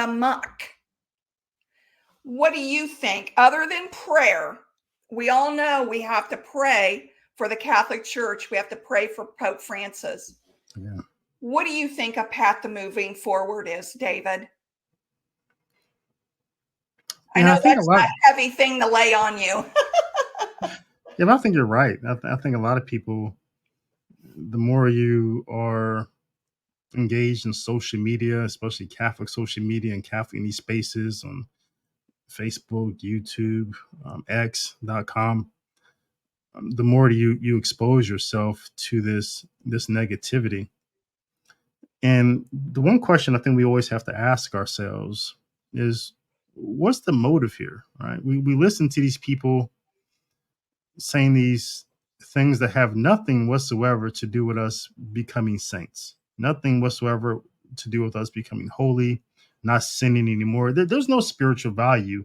amok. What do you think? Other than prayer, we all know we have to pray for the Catholic Church. We have to pray for Pope Francis. Yeah. What do you think a path to moving forward is, David? I Yeah, know I think a that's lot. a heavy thing to lay on you. Yeah, but I think you're right. I think a lot of people, the more you are engaged in social media, especially Catholic social media and Catholic in these spaces on Facebook, YouTube, X.com, the more you expose yourself to this negativity. And the one question I think we always have to ask ourselves is, what's the motive here? Right? We listen to these people saying these things that have nothing whatsoever to do with us becoming saints, nothing whatsoever to do with us becoming holy, not sinning anymore. There's no spiritual value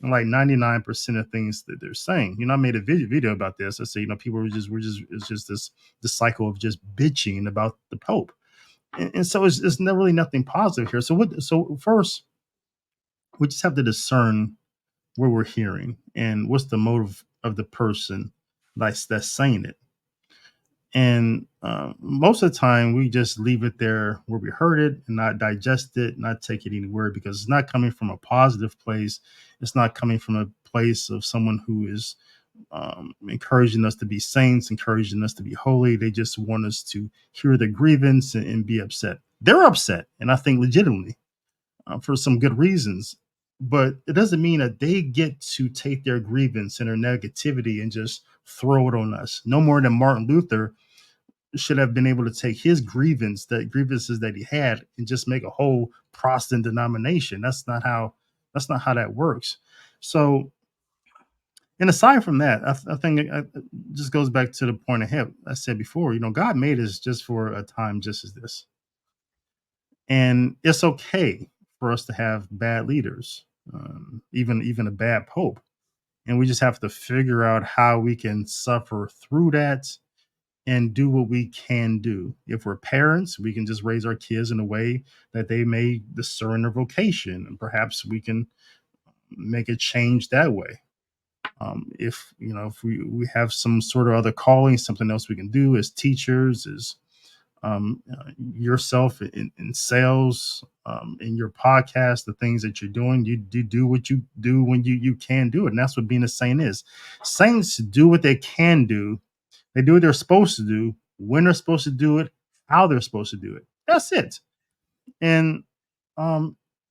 in like 99% of things that they're saying. You know, I made a video about this. I say, people it's just this cycle of just bitching about the Pope. And so it's not really nothing positive here. So first, we just have to discern what we're hearing and what's the motive of the person that's saying it. And most of the time, we just leave it there where we heard it and not digest it, not take it anywhere, because it's not coming from a positive place. It's not coming from a place of someone who is encouraging us to be saints, encouraging us to be holy. They just want us to hear the grievance and be upset. They're upset, and I think legitimately, for some good reasons. But it doesn't mean that they get to take their grievance and their negativity and just throw it on us. No more than Martin Luther should have been able to take his grievances that he had, and just make a whole Protestant denomination. That's not how that works. So, and aside from that, I think it just goes back to the point I said before. God made us just for a time just as this. And it's okay for us to have bad leaders, even a bad pope. And we just have to figure out how we can suffer through that and do what we can do. If we're parents, we can just raise our kids in a way that they may discern their vocation, and perhaps we can make a change that way. If we have some sort of other calling, something else we can do as teachers, is yourself in sales, in your podcast, the things that you're doing, you do what you do when you can do it. And that's what being a saint is. Saints do what they can do. They do what they're supposed to do, when they're supposed to do it, how they're supposed to do it. That's it. And